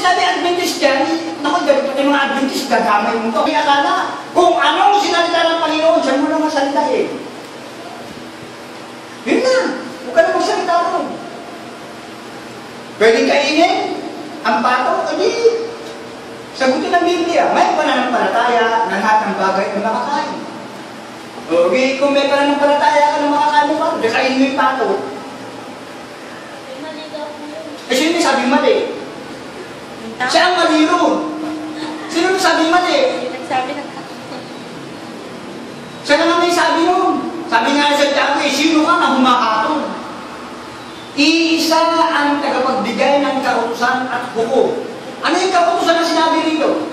sinabi Adventist dyan, naku, pati mga Adventist, gagamay mo ito. Kaya akala, kung anong sinalita ng Panginoon, siya mo lang masalita eh. Yun na, huwag ka na magsalita ron. Pwede kainin ang pato, adi, sagutin ng Biblia, may pananampalataya na lahat ng bagay ay makakain. Okay, kung may pananampalataya ka ng makakain mo pato, di kainin mo yung pato. Eh, sino yung sabi mali? Siya ang mali ron. Sino yung sabi mali? Siya naman may sabi nun. Sabi nga sa Tiago, sino ka na humakatol? Iisa ang tagapagbigay ng kautusan at hukom. Ano yung kautusan na sinabi rito?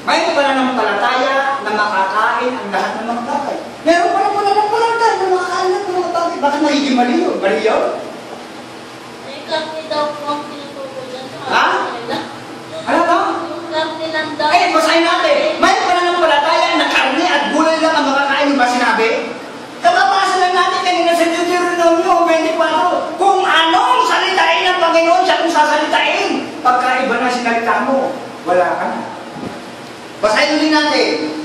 May pananampalataya na makakain ang lahat ng mga bagay. Meron pa ng pananampalataya na makakain ng mga bagay. Bakit nagiging mali yun? Mali yun? Karni daw po ang tinuturo dyan sa ha? Ano ba? Yung karni lang daw. Eh, basahin natin. May pananampalataya na karne at gulay lang ang makakain. Ba sinabi? Kapapasa lang natin kanina sa Deuteronomio 24. Kung anong salitain ng Panginoon, siya kung sasalitain. Pagkaiba na sinalita mo, wala ka na. Basahin ulit natin.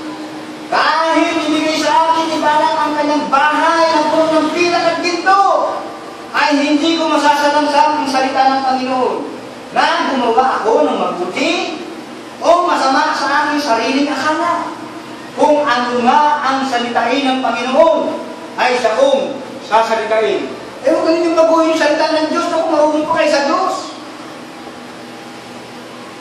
Dahil ibigay sa akin ni Balak ang kanyang bahay na puno ng pilak at ginto, ay hindi ko masasalangsang ang salita ng Panginoon na gumawa ako ng mabuti o masama sa aking sariling akala. Kung ano nga ang salitain ng Panginoon, ay siya kong sasalitain. Eh, huwag ganun yung baguhin yung salita ng Diyos na kung marunong po kayo sa Diyos.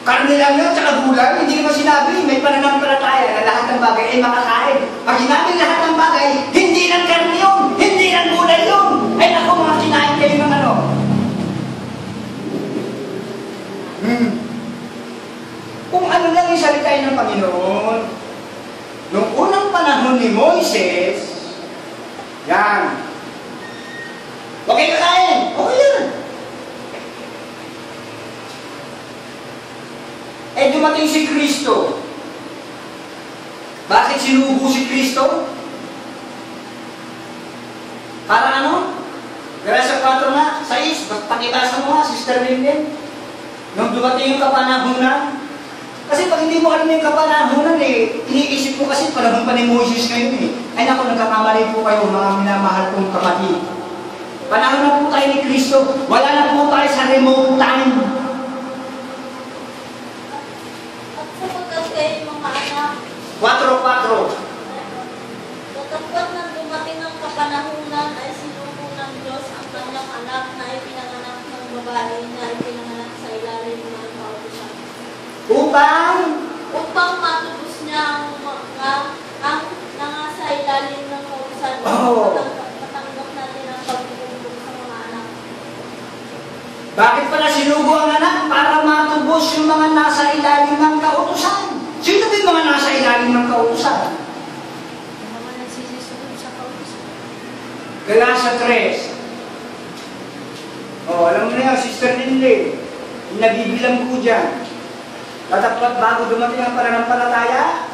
Karne lang yun, tsaka gulay, hindi naman sinabi, may pananampalataya na lahat ng bagay ay makakain. Pag sinabi lahat ng bagay, hindi lang karne yun, hindi lang gulay yun. Ay naku, mga kinain kayo ng ano. Kung ano lang yung salitain ng Panginoon, nung unang panahon ni Moises, yan. Okay kakain, okay yan. Eh, dumating si Kristo. Bakit sinubo si Kristo? Para ano? Grasya 4 nga, 6, pakibasa mo nga, Sister Linden. Nung dumating yung kapanahunan, kasi pag hindi mo alam yung kapanahunan eh, iniisip mo kasi panahon pa ni Moses ngayon eh. Ay naku, nagkakamali po kayo mga minamahal kong kapatid. Panahon na po tayo ni Kristo, wala na po tayo sa remote time. Kayo mga anak. 4-4. Katapos na dumating ng kapanahunan ay sinuko ng Diyos ang kanyang anak na ipinanganak ng babae na ipinanganak sa ilalim ng kautusan. Upang matubos niya ang nasa ilalim ng kautusan. Matanggap natin ang pagtutubog sa mga anak. Bakit pala sinugo ang anak? Para matubos yung mga nasa ilalim ng kautusan. Sino din mga nasa ilalim ng kautusan? Yung mga nagsisisunod sa kautusan. Galasa 3. Alam mo na yan, Sister Linley. Nabibilang ko dyan. Tataplat bago dumating ang pananampalataya?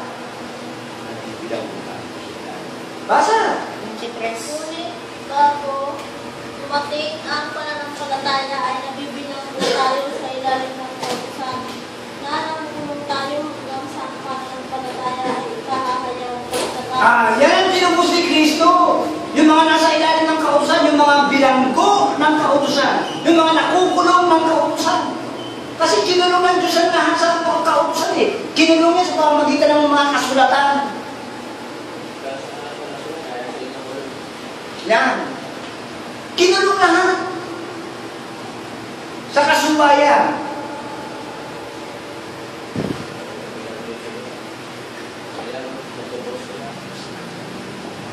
Nabibilang ko. Basa! 23. Ngunit bago dumating ang pananampalataya ay nabibilang ko tayo sa ilalim ng kautusan. Nanamulong tayo hanggang sa pananampalataya ay ikahahayaw ng pagkakataon. Yan ang tinubos ni Kristo. Yung mga nasa ilalim ng kautusan, yung mga bilanggo ng kautusan, yung mga nakukulong ng kautusan. Kasi kinulong ng Diyos ang lahat sa kautusan eh. Kinulong niya sa pamamagitan ng mga kasulatan. Yan. Kinulong lahat. Sa kasubayan.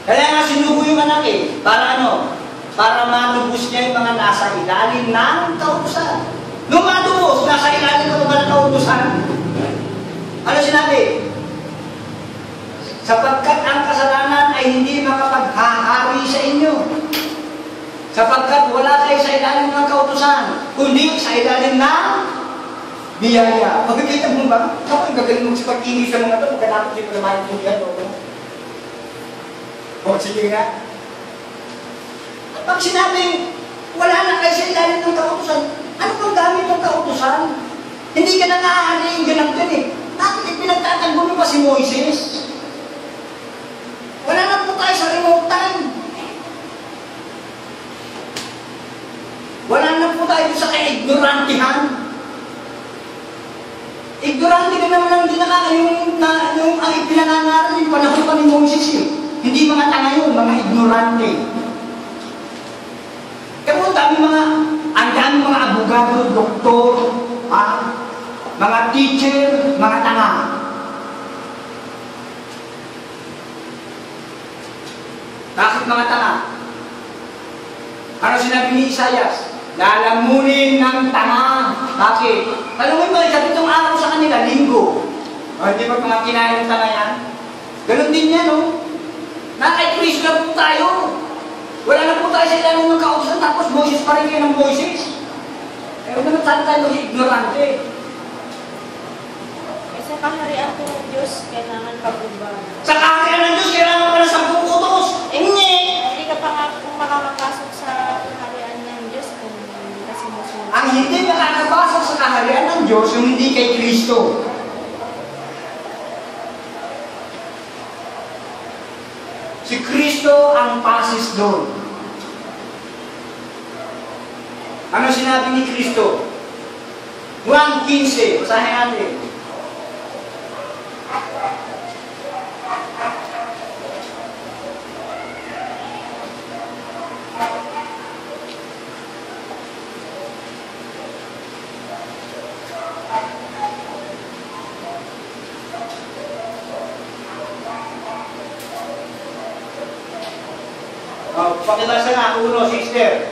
Kaya nga sinugo yung anak eh. Para ano? Para matubos niya yung mga nasa ilalim ng kautusan. Nung matubos, nasa ilalim ng mga kautusan. Ano sinabi? Sapagkat ang kasalanan ay hindi makapaghahari sa inyo. Sapagkat wala kayo sa ilalim ng kautusan, kundi sa ilalim ng biyaya. Pagkikita mo ba? Ako yung gagaling mo sa pag-ingis sa mga ito, pagkatapos yung premahin ko yan. Sige nga. Pag sinabing wala na kayo sa ilalim ng kautusan, ano pang gamit ng kautusan? Hindi ka na naaaring ganang gan eh. Bakit ipinagtatanggol mo pa si Moises? Wala na po tayo sa remote time. Wala na po tayo sa kaignorantihan. Ignorante ka naman ang yung ang ipinangangaral yung panahon pa ni Moises eh. Hindi mga tanga yun, mga ignorante. Kaya po, ang dami mga abogado, doktor, mga teacher, mga tanga. Bakit mga tanga? Ano sinabi ni Isaias? Lalamunin ng tanga. Bakit? Tanungin mo, itong araw sa kanila, linggo. Hindi ba mga kinain ng tanga yan? Ganon din yan, no? Kay Kristo na po tayo. Wala na po tayo sa ilalim ng kautusan, tapos Moses pa rin kayo ng Moses. Huwag naman sana tayo mag-ignorante. Sa kaharian po ng Diyos, kailangan pag-umbang. Sa kaharian ng Diyos, kailangan pa ng 10 utos. Hindi ka pa nga makakapasok sa kaharian ng Diyos kung kasi musunod. Ang hindi makakapasok sa kaharian ng Diyos, yung hindi kay Kristo. Si Kristo ang pasis doon. Ano sinabi ni Kristo? Juan 15, basahin natin. Pakibasa nga, 1, sister.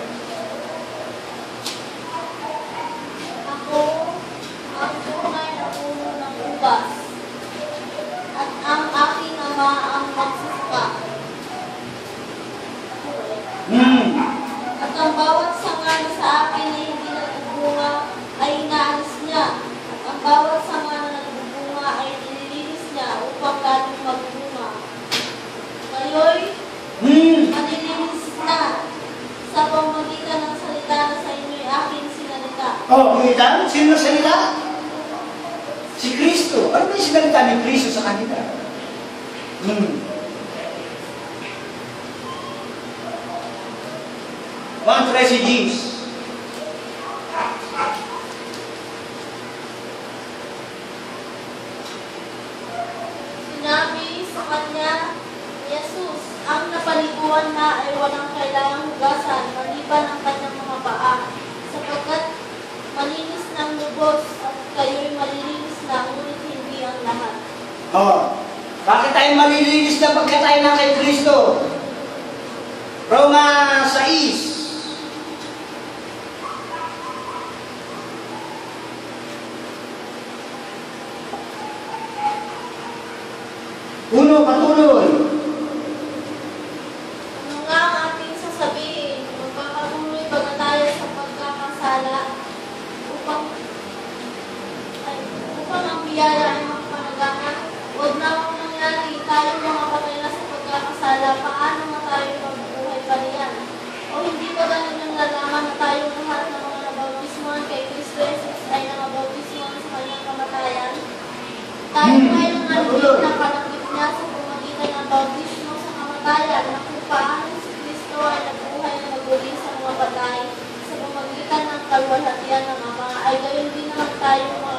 Ako ang tunay na puno ng ubas, at ang aking ama ang magsasaka. At ang bawat sanga na sa akin na hindi nagbubunga ay inaalis niya. At ang bawat sanga na nagbubunga ay nililinis niya upang lalong magbunga. Ngayon, manilinis na sa pamamagitan ng salita na sa inyo'y aking sinalita. Kumita? Sino salita? Si Kristo. Ano ba yung sinalita ni Kristo sa kanila? One Tracy James. Sinabi sa kanya, Jesus, ang napaliguan na ay walang kailangang hugasan maliban ang kanyang mga paa, sapagkat malinis ng lubos at kayo'y malilinis na, ngunit hindi ang lahat. Bakit tayo malilinis na pagka tayo na kay Kristo? Roma 6. Uno, patuloy. Ano nga ang ating sasabihin? Magpapatuloy ba na tayo sa pagkakasala upang ang biyaya ay magpanagana? Huwag na akong nangyari, tayo mga patay na sa pagkakasala, paano na tayo magbuhay pa riyan? O hindi ba ganun yung lalaman na tayong lahat ng mga nabautismuhan kay Kristo Jesus ay nabautismuhan sa kanyang kamatayan? Tayo ngayong nalugit na kalapit niya sa pamagitan ng bautismo sa kamatayan, na kung paano si Kristo ay nabuhay na maguli sa mga patay sa pamagitan ng kalwalhatian ng Ama, ay gayon din naman tayo mga